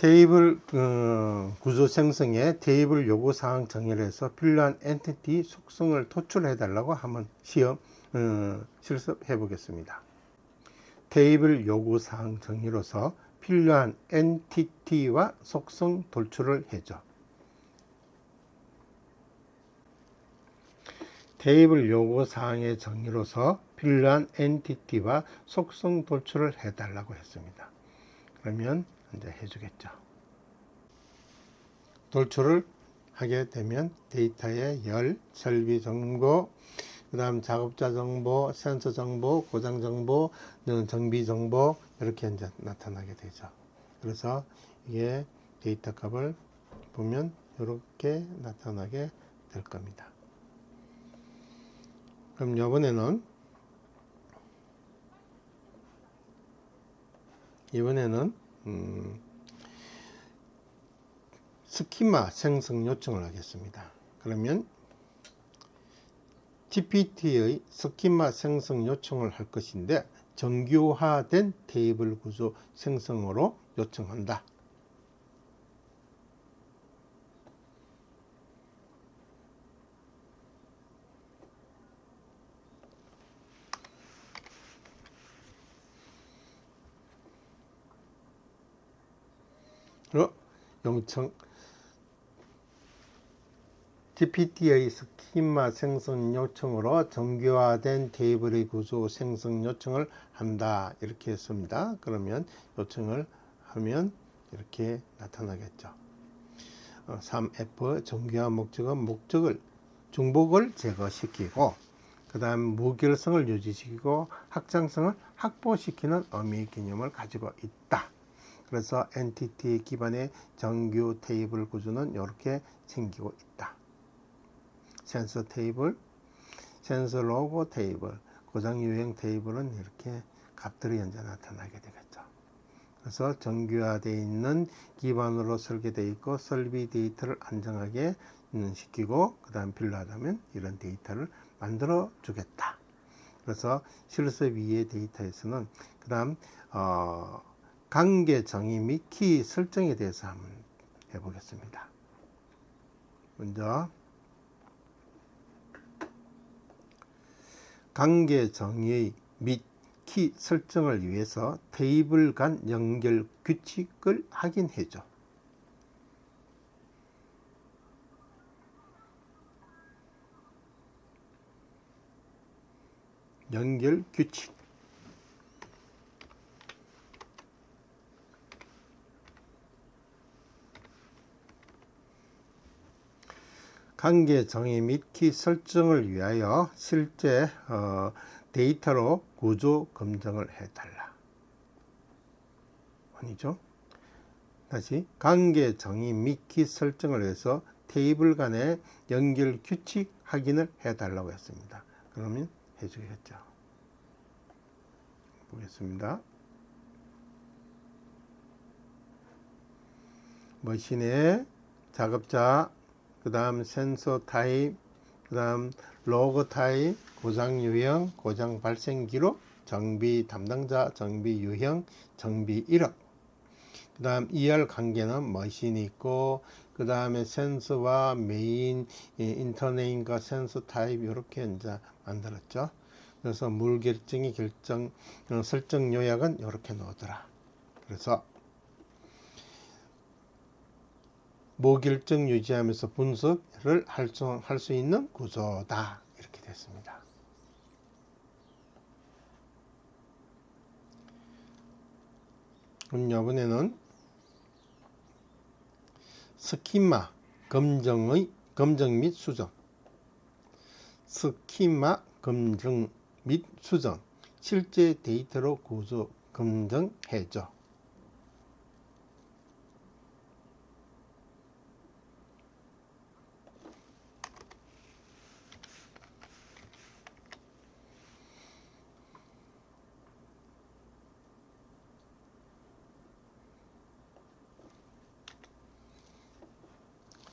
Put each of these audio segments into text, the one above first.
테이블 구조 생성에 테이블 요구사항 정의를 해서 필요한 엔티티 속성을 도출해 달라고 한번 시험 실습해 보겠습니다. 테이블 요구사항 정의로서 필요한 엔티티와 속성 도출을 해줘. 테이블 요구사항의 정의로서 필요한 엔티티와 속성 도출을 해 달라고 했습니다. 그러면 이제 해주겠죠. 도출을 하게 되면 데이터의 열, 설비 정보, 그 다음 작업자 정보, 센서 정보, 고장 정보, 정비 정보 이렇게 이제 나타나게 되죠. 그래서 이게 데이터 값을 보면 이렇게 나타나게 될 겁니다. 그럼 이번에는 스키마 생성 요청을 하겠습니다. 그러면 GPT의 스키마 생성 요청을 할 것인데 정교화된 테이블 구조 생성으로 요청한다. GPT의 스키마 생성 요청으로 정교화된 테이블의 구조 생성 요청을 한다. 이렇게 했습니다. 그러면 요청을 하면 이렇게 나타나겠죠. 3F 정교화 목적은 중복을 제거시키고 그 다음 무결성을 유지시키고 확장성을 확보시키는 의미 개념을 가지고 있다. 그래서 엔티티 기반의 정규 테이블 구조는 이렇게 생기고 있다. 센서 테이블, 센서 로고 테이블, 고장 유형 테이블은 이렇게 값들이 현재 나타나게 되겠죠. 그래서 정규화되어 있는 기반으로 설계되어 있고 설비 데이터를 안정하게 시키고 그 다음 필요하다면 이런 데이터를 만들어 주겠다. 그래서 실습 2의 데이터에서는 그 다음 관계 정의 및 키 설정에 대해서 한번 해보겠습니다. 먼저 관계 정의 및 키 설정을 위해서 테이블 간 연결 규칙을 확인해줘. 연결 규칙. 관계 정의 및 키 설정을 위하여 실제 데이터로 구조 검증을 해달라. 아니죠? 다시 관계 정의 및 키 설정을 위해서 테이블 간의 연결 규칙 확인을 해달라고 했습니다. 그러면 해주겠죠. 보겠습니다. 머신의 작업자, 그 다음 센서 타입, 그 다음 로그 타입, 고장 유형, 고장 발생 기록, 정비 담당자, 정비 유형, 정비 이력. 그 다음 ER 관계는 머신이 있고, 그 다음에 센서와 메인, 인터네임과 센서 타입 이렇게 이제 만들었죠. 그래서 물 결정의 설정 요약은 이렇게 넣더라. 그래서 모결정 유지하면서 분석을 할 수 있는 구조다. 이렇게 됐습니다. 그럼 이번에는 스키마 검증 및 수정. 스키마 검증 및 수정. 실제 데이터로 구조 검증해줘.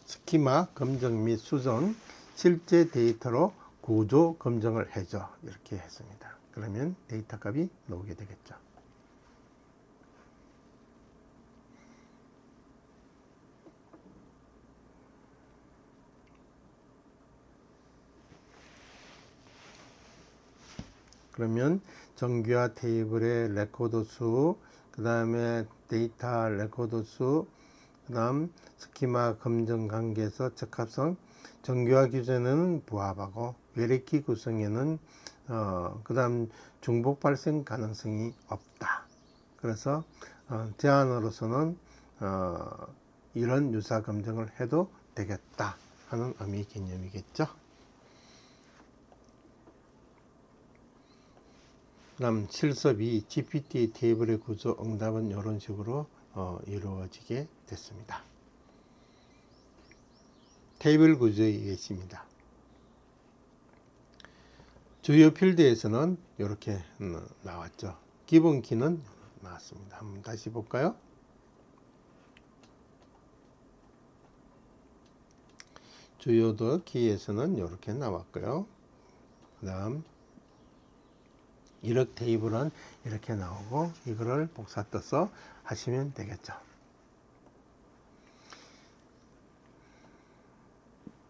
스키마 검증 및 수정, 실제 데이터로 구조 검증을 해줘. 이렇게 했습니다. 그러면 데이터 값이 나오게 되겠죠. 그러면 정규화 테이블의 레코드 수, 그 다음에 데이터 레코드 수, 그 다음 스키마 검정 관계에서 적합성, 정규화 규제는 부합하고 외래키 구성에는 그 다음 중복 발생 가능성이 없다. 그래서 제안으로서는 이런 유사 검증을 해도 되겠다 하는 의미 개념이겠죠. 그 다음 실습 2 GPT 테이블의 구조 응답은 이런 식으로 이루어지게 됐습니다. 테이블 구조의 예시입니다. 주요 필드에서는 이렇게 나왔죠. 기본 키는 나왔습니다. 한번 다시 볼까요? 주요 키에서는 이렇게 나왔고요. 그 다음 이력 테이블은 이렇게 나오고 이거를 복사 떠서 하시면 되겠죠.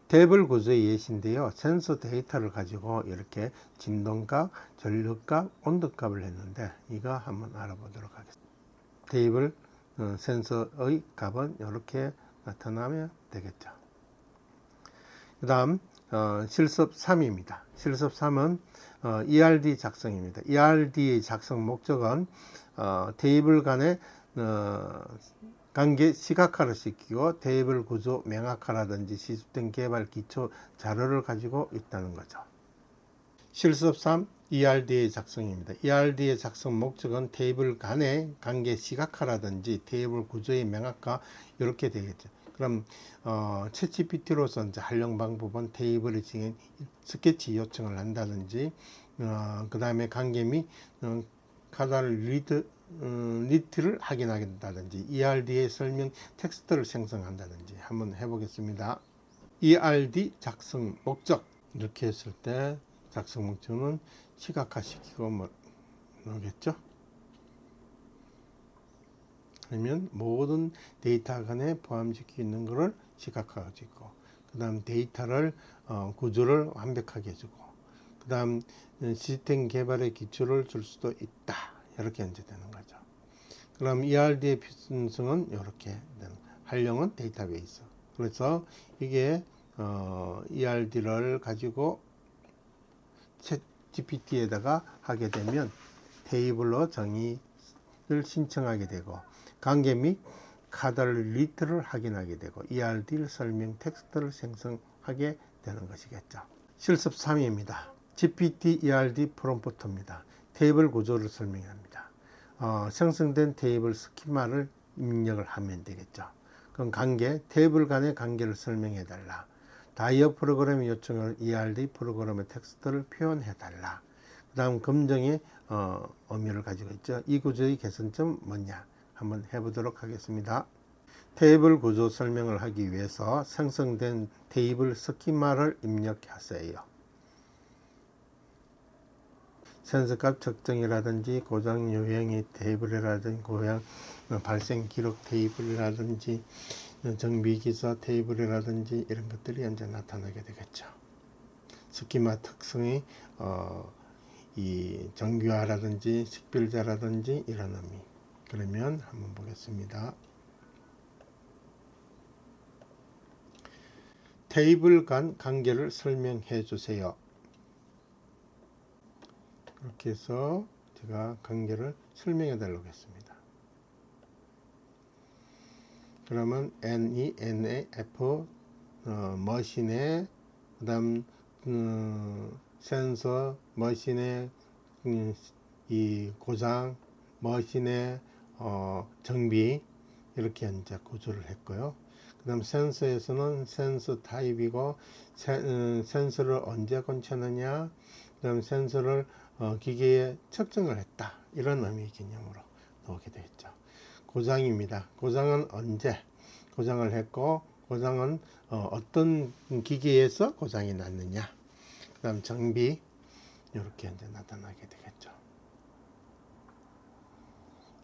테이블 구조의 예시인데요. 센서 데이터를 가지고 이렇게 진동값, 전력값, 온도값을 했는데 이거 한번 알아보도록 하겠습니다. 테이블 센서의 값은 이렇게 나타나면 되겠죠. 그 다음 실습 3입니다. 실습 3은 ERD 작성입니다. ERD의 작성 목적은 테이블 간의 관계 시각화를 시키고 테이블 구조 명확화라든지 시스템 개발 기초 자료를 가지고 있다는 거죠. 실습 3 ERD의 작성입니다. ERD의 작성 목적은 테이블 간의 관계 시각화라든지 테이블 구조의 명확화 이렇게 되겠죠. 그럼 챗GPT로서 이제 활용 방법은 테이블의 지금 스케치 요청을 한다든지 그 다음에 관계 및 카달 리트를 확인한다든지 ERD의 설명 텍스트를 생성한다든지 한번 해보겠습니다. ERD 작성 목적 이렇게 했을 때 작성 목적은 시각화시키고 뭐겠죠? 그러면 모든 데이터 간에 포함시켜 있는 것을 시각화시키고 그 다음 데이터를 구조를 완벽하게 해주고 그 다음 시스템 개발의 기초를 줄 수도 있다. 이렇게 이제 되는 거죠. 그럼 ERD의 필수성은 이렇게 되는 활용은 데이터베이스. 그래서 이게 ERD를 가지고 챗GPT에다가 하게 되면 테이블로 정의를 신청하게 되고 관계 및 카달 리트를 확인하게 되고 ERD 설명 텍스트를 생성하게 되는 것이겠죠. 실습 3입니다. GPT ERD 프롬프트입니다. 테이블 구조를 설명합니다. 생성된 테이블 스키마를 입력을 하면 되겠죠. 그럼 관계, 테이블 간의 관계를 설명해 달라. 다이어 프로그램 요청을 ERD 프로그램의 텍스트를 표현해 달라. 그 다음 검증의 의미를 가지고 있죠. 이 구조의 개선점 뭐냐? 한번 해보도록 하겠습니다. 테이블 구조 설명을 하기 위해서 생성된 테이블 스키마를 입력하세요. 센서값 측정이라든지 고장 요형의 테이블이라든지 고장 발생 기록 테이블이라든지 정비기사 테이블이라든지 이런 것들이 이제 나타나게 되겠죠. 스키마 특성이 이 정규화라든지 식별자라든지 이런 의미. 그러면 한번 보겠습니다. 테이블 간 관계를 설명해 주세요. 이렇게 해서 제가 관계를 설명해 달라고 했습니다. 그러면 NENF 머신의 그 다음 센서 머신의 이 고장 머신의 정비 이렇게 이제 구조를 했고요. 그 다음 센서에서는 센서 타입이고 센서를 언제 건체느냐 그 다음 센서를 기계에 측정을 했다 이런 의미 개념으로 나오게 되겠죠. 고장입니다. 고장은 언제 고장을 했고 고장은 어떤 기계에서 고장이 났느냐 그 다음 정비 이렇게 이제 나타나게 되겠죠.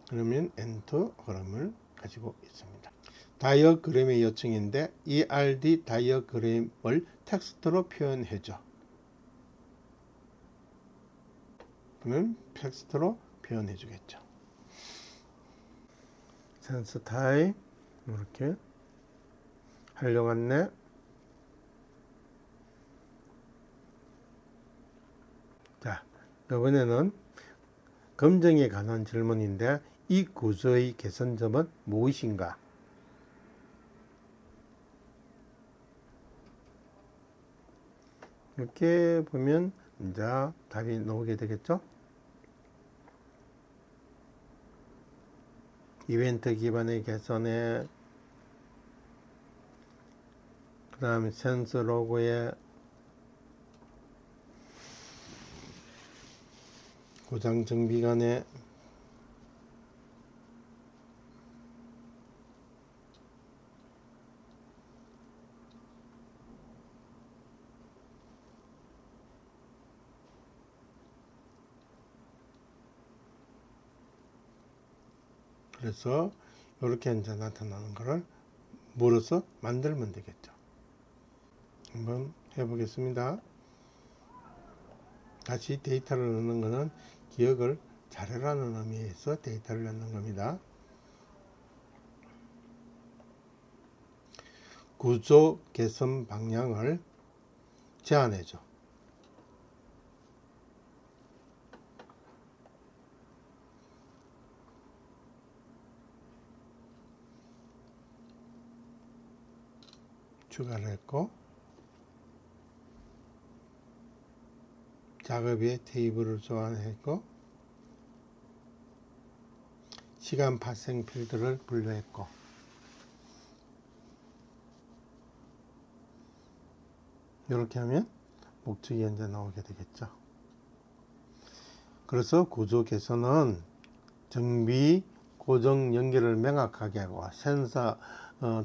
그러면 엔터 흐름을 가지고 있습니다. 다이어그램의 요청인데 ERD 다이어그램을 텍스트로 표현해줘. 그러면 텍스트로 표현해 주겠죠. 센서 타입 이렇게 활용 안내. 자, 이번에는 검증에 관한 질문인데 이 구조의 개선점은 무엇인가? 이렇게 보면 이제 답이 나오게 되겠죠. 이벤트 기반의 개선에, 그 다음에 센서 로고의 고장 정비간에, 그래서 이렇게 이제 나타나는 것을 물어서 만들면 되겠죠. 한번 해보겠습니다. 다시 데이터를 넣는 것은 기억을 잘해라는 의미에서 데이터를 넣는 겁니다. 구조 개선 방향을 제안해줘. 추가를 했고, 작업에 테이블을 소환했고, 시간 발생 필드를 분류했고, 이렇게 하면 목적이 현재 나오게 되겠죠. 그래서 구조 개선은 정비 고정 연결을 명확하게 하고 센서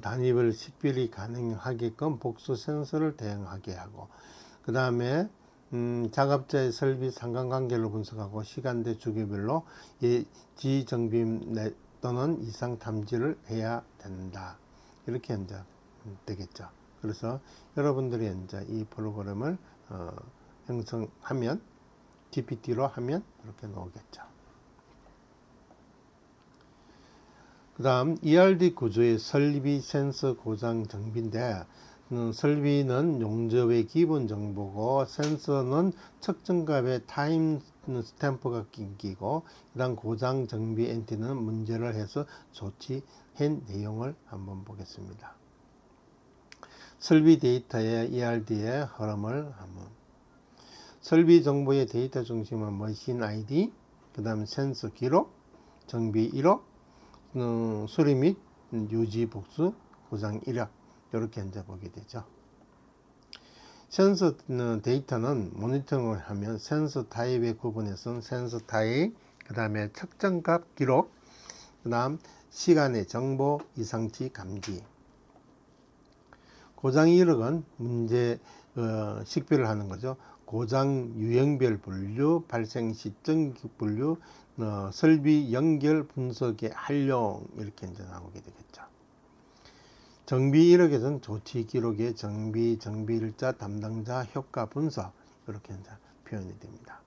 단입을 식별이 가능하게끔 복수 센서를 대응하게 하고, 그 다음에 작업자의 설비 상관관계를 분석하고 시간대 주기별로 예지 정비 또는 이상 탐지를 해야 된다. 이렇게 이제 되겠죠. 그래서 여러분들이 이제 이 프로그램을 형성하면 GPT로 하면 이렇게 나오겠죠. 그 다음 ERD 구조의 설비 센서 고장 정비인데, 설비는 용접의 기본 정보고 센서는 측정값에 타임 스탬프가 끼고, 그 다음 고장 정비 엔티는 문제를 해서 조치한 내용을 한번 보겠습니다. 설비 데이터의 ERD의 흐름을 한번, 설비 정보의 데이터 중심은 머신 ID, 그 다음 센서 기록, 정비 이력, 수리 및 유지 복수, 고장 이력, 이렇게 이제 보게 되죠. 센서 데이터는 모니터링을 하면 센서 타입의 구분에서는 센서 타입, 그 다음에 측정값 기록, 그 다음 시간의 정보, 이상치 감지. 고장 이력은 문제 식별을 하는 거죠. 고장 유형별 분류, 발생 시점 분류, 설비 연결 분석의 활용, 이렇게 이제 나오게 되겠죠. 정비 이력에서는 조치 기록의 정비, 정비일자, 담당자, 효과 분석, 이렇게 이제 표현이 됩니다.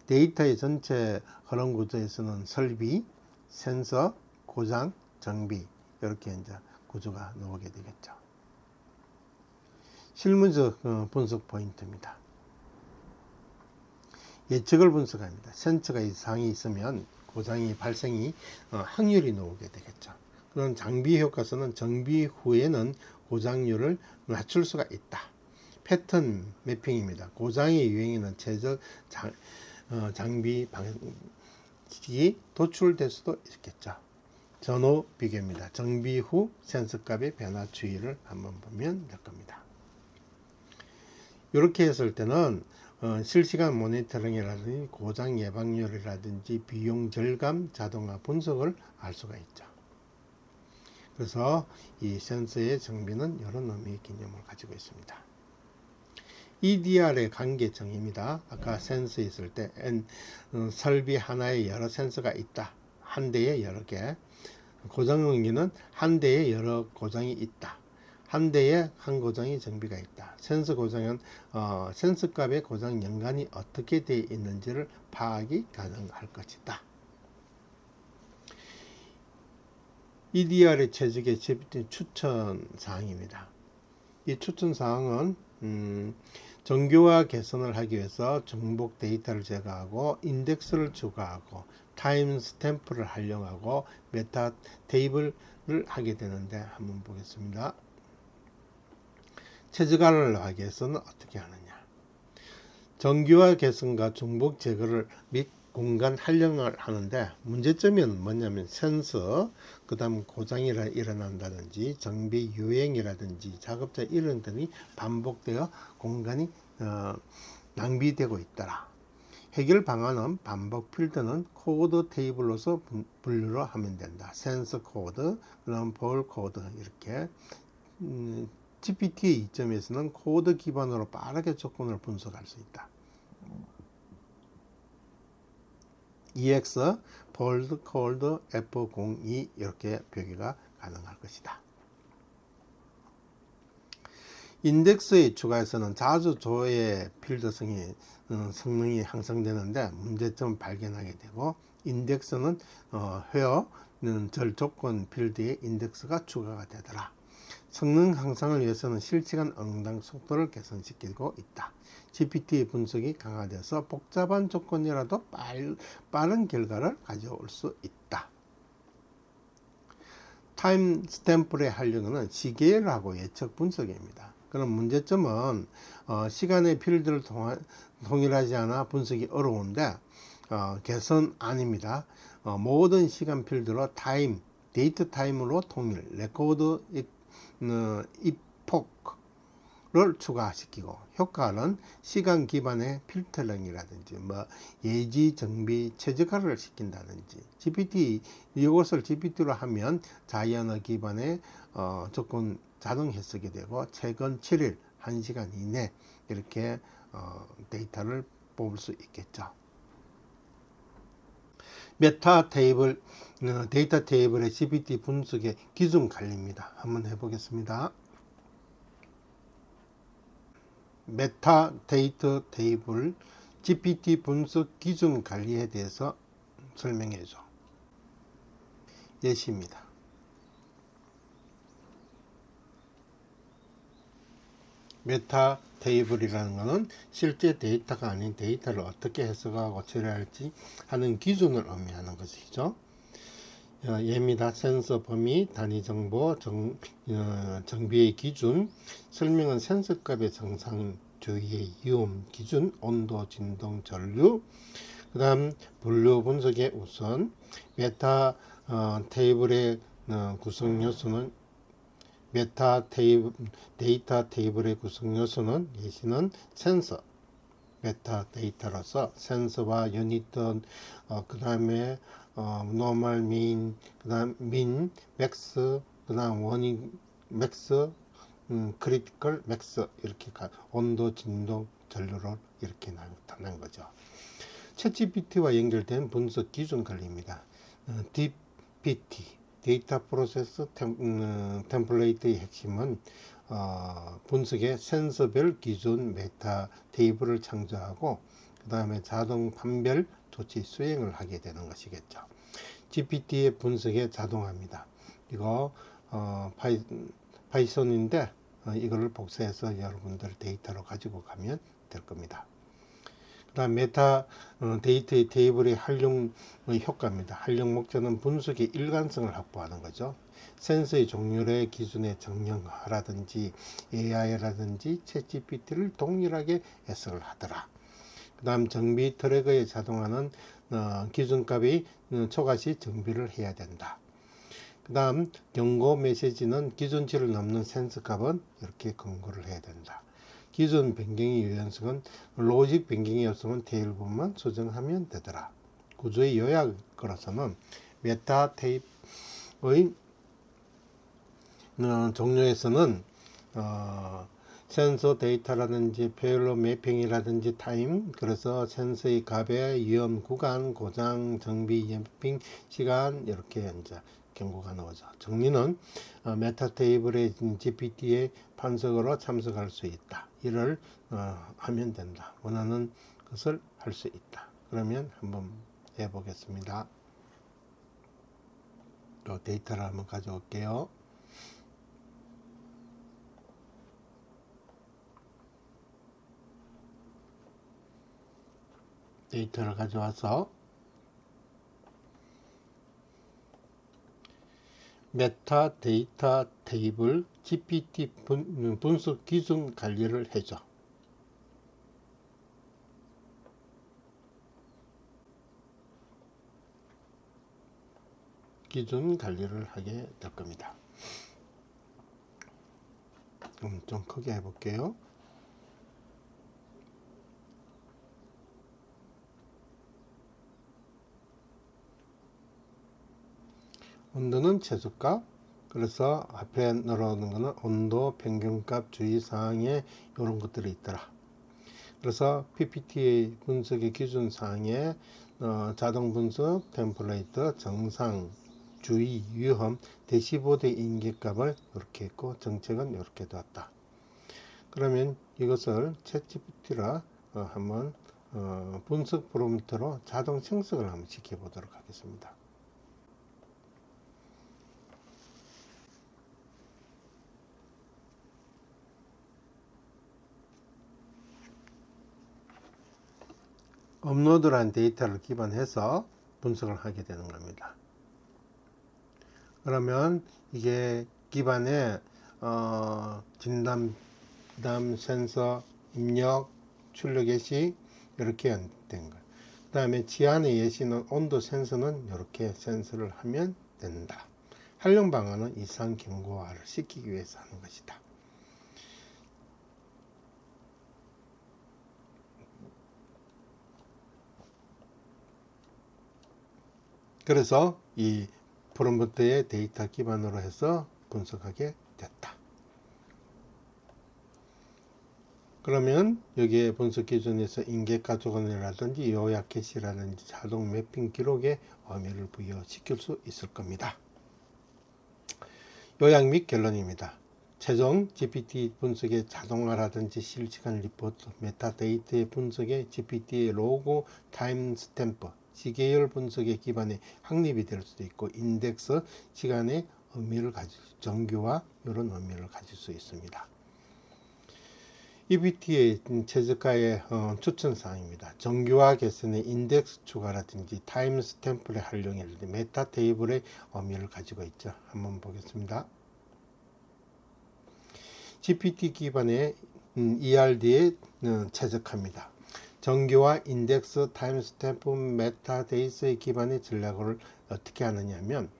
데이터의 전체 흐름 구조에서는 설비, 센서, 고장, 정비, 이렇게 이제 구조가 나오게 되겠죠. 실무적 분석 포인트입니다. 예측을 분석합니다. 센서가 이상이 있으면 고장이 발생이 확률이 나오게 되겠죠. 그런 장비 효과서는 정비 후에는 고장률을 낮출 수가 있다. 패턴 매핑입니다. 고장의 유행에는 최적 장비 방식이 도출될 수도 있겠죠. 전후 비교입니다. 정비 후 센서 값의 변화 추이를 한번 보면 될 겁니다. 이렇게 했을 때는 실시간 모니터링이라든지 고장 예방률이라든지 비용 절감, 자동화 분석을 할 수가 있죠. 그래서 이 센서의 정비는 이런 의미의 개념을 가지고 있습니다. EDR의 관계정의입니다. 아까 센서 있을 때 설비 하나에 여러 센서가 있다. 한 대에 여러 개. 고장 원기는 한 대에 여러 고장이 있다. 한 대에 한 고장이 정비가 있다. 센서 고장은 센서 값의 고장 연간이 어떻게 되어 있는지를 파악이 가능할 것이다. EDR의 최적의 추천 사항입니다. 이 추천 사항은 정교화 개선을 하기 위해서 정복 데이터를 제거하고 인덱스를 추가하고 타임 스탬프를 활용하고 메타 테이블을 하게 되는데 한번 보겠습니다. 최적화를 하기 위해서는 어떻게 하느냐. 정교화 개선과 정복 제거를 및 공간 활용을 하는데 문제점은 뭐냐면 센서, 그 다음 고장이 일어난다든지 정비 유행이라든지 작업자 이런 등이 반복되어 공간이 낭비되고 있더라. 해결 방안은 반복 필드는 코드 테이블로서 분류를 하면 된다. 센서 코드, 그다음 볼 코드 이렇게 GPT의 이점에서는 코드 기반으로 빠르게 조건을 분석할 수 있다. EX, 볼드, 콜드, F02 이렇게 표기가 가능할 것이다. 인덱스에 추가해서는 자주 조회 필드 성능이 향상되는데 문제점 발견하게 되고 인덱스는 회어는 절 조건 필드에 인덱스가 추가가 되더라. 성능 향상을 위해서는 실시간 응답 속도를 개선시키고 있다. GPT 분석이 강화돼서 복잡한 조건이라도 빠른 결과를 가져올 수 있다. 타임 스탬프의 활용은 시계열하고 예측 분석입니다. 그럼 문제점은 시간의 필드를 동일하지 않아 분석이 어려운데 개선 아닙니다. 모든 시간 필드로 데이트 타임으로 통일, 레코드 이폭을 추가시키고 효과는 시간 기반의 필터링이라든지 예지 정비 최적화를 시킨다든지 이것을 GPT로 하면 자연어 기반의 조건 자동 해석이 되고 최근 7일 1시간 이내 이렇게 데이터를 뽑을 수 있겠죠. 메타 테이블, 데이터 테이블의 GPT 분석의 기준 관리입니다. 한번 해보겠습니다. 메타 데이터 테이블 GPT 분석 기준 관리에 대해서 설명해줘. 예시입니다. 메타 테이블이라는 것은 실제 데이터가 아닌 데이터를 어떻게 해석하고 처리할지 하는 기준을 의미하는 것이죠. 예입니다. 센서 범위, 단위 정보, 정비의 기준, 설명은 센서 값의 정상 주의의 위험 기준, 온도, 진동, 전류, 그 다음 분류 분석의 우선, 메타 테이블의 구성 요소는 데이터 테이블의 구성 요소는 예시는 센서, 메타 데이터로서 센서와 유니트, 그 다음에 노멀, 민, 그 다음 민, 맥스, 그 다음 원인, 맥스, 크리티컬, 맥스 이렇게 온도, 진동, 전류로 이렇게 나타난 거죠. 챗GPT와 연결된 분석 기준 관리입니다. DPT 데이터 프로세스 템플레이트의 핵심은 분석의 센서별 기준 메타 테이블을 창조하고 그 다음에 자동 판별 조치 수행을 하게 되는 것이겠죠. GPT의 분석의 자동화입니다. 이거 파이썬인데 이거를 복사해서 여러분들 데이터로 가지고 가면 될 겁니다. 그 다음 메타 데이터의 테이블의 활용의 효과입니다. 활용 목적은 분석의 일관성을 확보하는 거죠. 센서의 종류의 기준의 정량화라든지 AI라든지 챗GPT를 동일하게 해석을 하더라. 그 다음 정비 트래커의 자동화는 기준값이 초과시 정비를 해야 된다. 그 다음 경고 메시지는 기준치를 넘는 센서 값은 이렇게 권고를 해야 된다. 기준 변경의 유연성은 로직 변경의 요소는 대일부분만 수정하면 되더라. 구조의 요약으로서는 메타 테이프의 종류에서는 센서 데이터라든지 페일로 매핑이라든지 타임, 그래서 센서의 값의 위험 구간, 고장, 정비, 옅핑 시간 이렇게 이제 경고가 나오죠. 정리는 메타 테이블의 GPT의 판석으로 참석할 수 있다. 이를 하면 된다. 원하는 것을 할 수 있다. 그러면 한번 해보겠습니다. 또 데이터를 한번 가져올게요. 데이터를 가져와서 메타 데이터 테이블 GPT 분석 기준 관리를 해줘. 기준 관리를 하게 될 겁니다. 그럼 좀 크게 해볼게요. 온도는 최저값, 그래서 앞에 늘어오는 거는 온도 평균값 주의사항에 이런 것들이 있더라. 그래서 PPT 분석의 기준사항에 자동 분석, 템플레이트, 정상, 주의, 위험, 대시보드 인계값을 이렇게 했고 정책은 이렇게 뒀다. 그러면 이것을 챗GPT라 한번 분석 프롬프트로 자동 생성을 한번 시켜보도록 하겠습니다. 업로드한 데이터를 기반해서 분석을 하게 되는 겁니다. 그러면 이게 기반에 진단, 그다음 센서, 입력, 출력 예시 이렇게 된 거예요. 그 다음에 지안의 예시는 온도 센서는 이렇게 센서를 하면 된다. 활용 방안은 이상 경고화를 시키기 위해서 하는 것이다. 그래서 이 프롬프트의 데이터 기반으로 해서 분석하게 됐다. 그러면 여기에 분석 기준에서 인계 가족원이라든지 요약 캐시라든지 자동 매핑 기록에 의미를 부여시킬 수 있을 겁니다. 요약 및 결론입니다. 최종 GPT 분석의 자동화라든지 실시간 리포트, 메타데이터의 분석에 GPT의 로고, 타임 스탬프, 시계열 분석의 기반에 확립이 될 수도 있고 인덱스, 시간의 의미를 가질 정규화 이런 의미를 가질 수 있습니다. EBT의 최저가의 추천사항입니다. 정규화 개선의 인덱스 추가라든지 타임 스탬프를 활용할 때 메타 테이블의 의미를 가지고 있죠. 한번 보겠습니다. GPT 기반의 ERD에 최적합니다. 정규화 인덱스 타임 스탬프 메타 데이터의 기반의 전략을 어떻게 하느냐 하면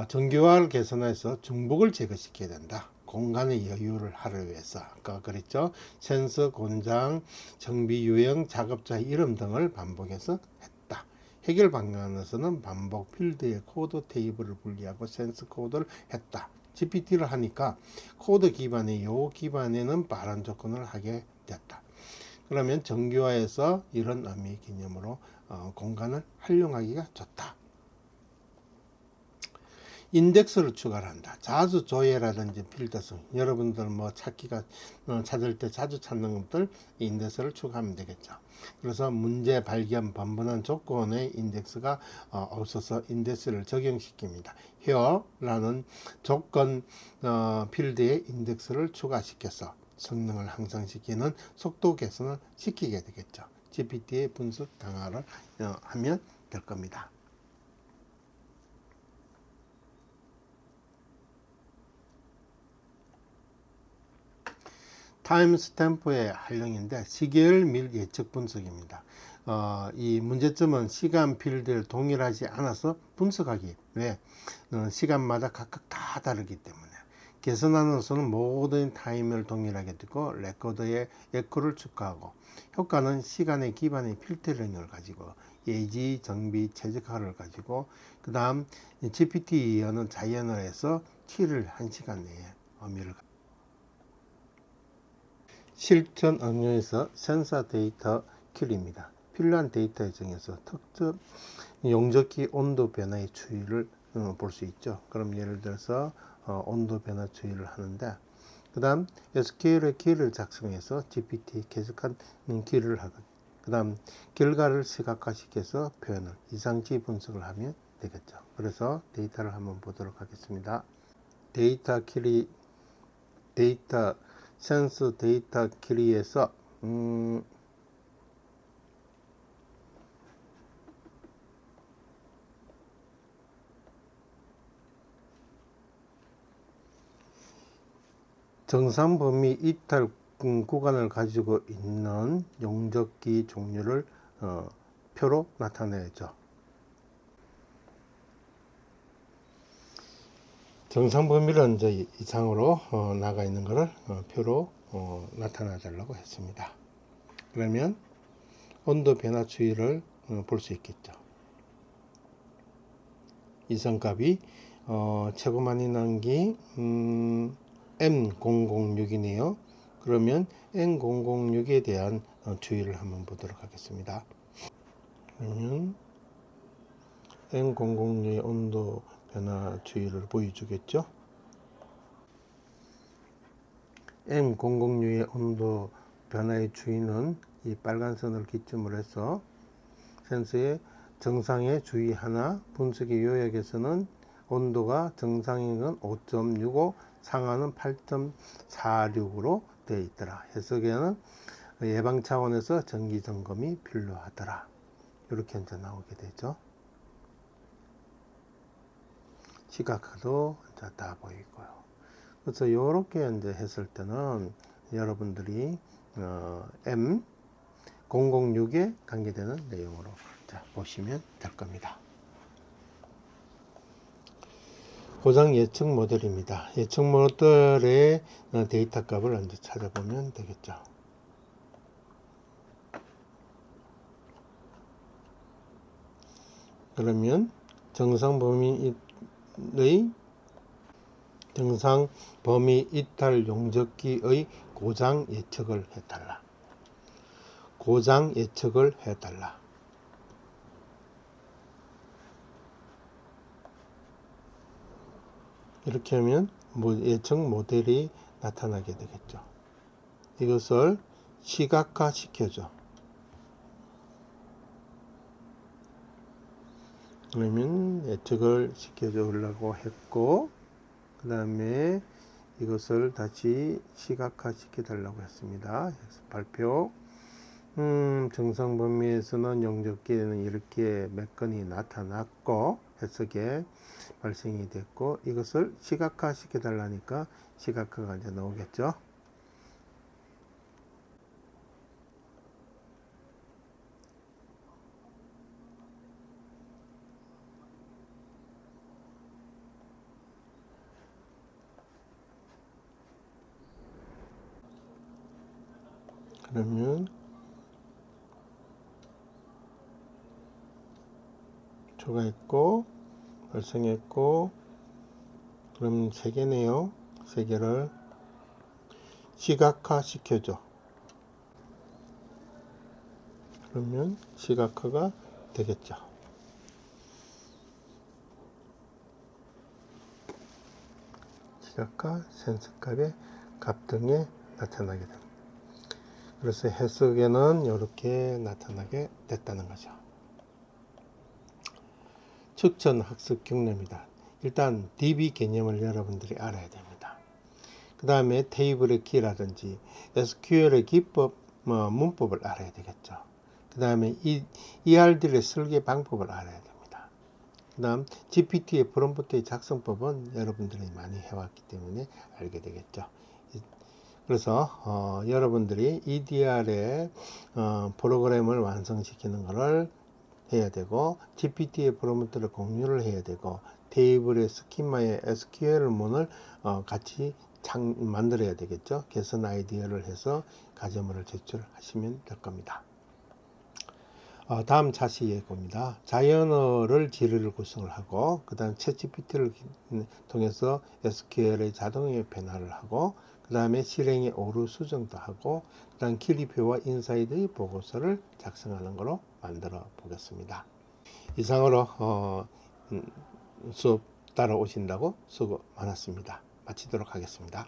정규화를 개선해서 중복을 제거시켜야 된다. 공간의 여유를 하기 위해서 아까 그랬죠. 센서, 공장, 정비 유형, 작업자 이름 등을 반복해서 했다. 해결 방안에서는 반복 필드의 코드 테이블을 분리하고 센서 코드를 했다. GPT를 하니까 코드 기반의 요 기반에는 빠른 조건을 하게 됐다. 그러면 정규화에서 이런 의미 개념으로 공간을 활용하기가 좋다. 인덱스를 추가를 한다. 자주 조회라든지 필터성, 여러분들 뭐 찾기가 찾을 때 자주 찾는 것들 인덱스를 추가하면 되겠죠. 그래서 문제 발견 번번한 조건의 인덱스가 없어서 인덱스를 적용시킵니다. here라는 조건 필드에 인덱스를 추가시켜서 성능을 향상시키는 속도 개선을 시키게 되겠죠. GPT의 분석 강화를 하면 될 겁니다. 타임 스탬프의 활용인데 시계열 및 예측 분석입니다. 이 문제점은 시간 필드를 동일하지 않아서 분석하기 왜 시간마다 각각 다 다르기 때문에 개선하는 수는 모든 타임을 동일하게 두고 레코더에 에코를 추가하고 효과는 시간의 기반의 필터링을 가지고 예지, 정비, 최적화를 가지고 그 다음 GPT-는 자연을 해서 7을 1시간 내에 의미를 실전 응용에서 센서 데이터 큐리입니다. 필요한 데이터에 정해서 특정 용접기 온도 변화의 추이를 볼 수 있죠. 그럼 예를 들어서 온도 변화 추이를 하는데, 그 다음 SQL의 키를 작성해서 GPT 계속한 키를 하고, 그 다음 결과를 시각화시켜서 표현을 이상치 분석을 하면 되겠죠. 그래서 데이터를 한번 보도록 하겠습니다. 데이터 키리, 데이터 센스 데이터 키리에서 정상 범위 이탈 구간을 가지고 있는 용접기 종류를 표로 나타내죠. 정상 범위를 이제 이상으로 나가 있는 것을 표로 나타내 달라고 했습니다. 그러면 온도 변화 추이를 볼 수 있겠죠. 이성값이 최고 많이 나온 게 M006이네요. 그러면 M006에 대한 추이를 한번 보도록 하겠습니다. 그러면 M006의 온도 변화 추이를 보여주겠죠. M006의 온도 변화의 추이는 이 빨간 선을 기점으로 해서 센서의 정상의 주의 하나, 분석의 요약에서는 온도가 정상인 건 5.65, 상하는 8.46으로 되어 있더라. 해석에는 예방 차원에서 정기 점검이 필요하더라. 이렇게 이제 나오게 되죠. 시각화도 이제 다 보이고요. 그래서 이렇게 이제 했을 때는 여러분들이 M006에 관계되는 내용으로 보시면 될 겁니다. 고장 예측 모델입니다. 예측 모델의 데이터 값을 이제 찾아보면 되겠죠. 그러면 정상 범위 이탈 용접기의 고장 예측을 해달라. 고장 예측을 해달라. 이렇게 하면 예측 모델이 나타나게 되겠죠. 이것을 시각화 시켜줘. 그러면 예측을 시켜주려고 했고, 그 다음에 이것을 다시 시각화 시켜달라고 했습니다. 발표. 정상 범위에서는 용접기에는 이렇게 몇 건이 나타났고 해석에 발생이 됐고, 이것을 시각화 시켜달라니까 시각화가 이제 나오겠죠. 그러면 초과했고 발생했고, 그럼 3개네요. 3개를 시각화 시켜줘. 그러면 시각화가 되겠죠. 시각화 센서값의 값 등에 나타나게 됩니다. 그래서 해석에는 이렇게 나타나게 됐다는 거죠. 추천 학습 경로입니다. 일단 DB 개념을 여러분들이 알아야 됩니다. 그 다음에 테이블의 키라든지 SQL의 기법, 문법을 알아야 되겠죠. 그 다음에 ERD의 설계 방법을 알아야 됩니다. 그 다음 GPT의 프롬프트의 작성법은 여러분들이 많이 해왔기 때문에 알게 되겠죠. 그래서 여러분들이 EDR의 프로그램을 완성시키는 것을 해야 되고, GPT의 프롬프트를 공유를 해야 되고, 테이블의 스키마의 SQL문을 같이 만들어야 되겠죠. 개선 아이디어를 해서 가점을 제출하시면 될 겁니다. 다음 차시 예고입니다. 자연어를 지리를 구성을 하고, 그 다음 챗GPT를 통해서 SQL의 자동의 변화를 하고, 그 다음에 실행의 오류 수정도 하고, 그 다음 기리표와 인사이드의 보고서를 작성하는 것으로 만들어 보겠습니다. 이상으로 수업 따라오신다고 수고 많았습니다. 마치도록 하겠습니다.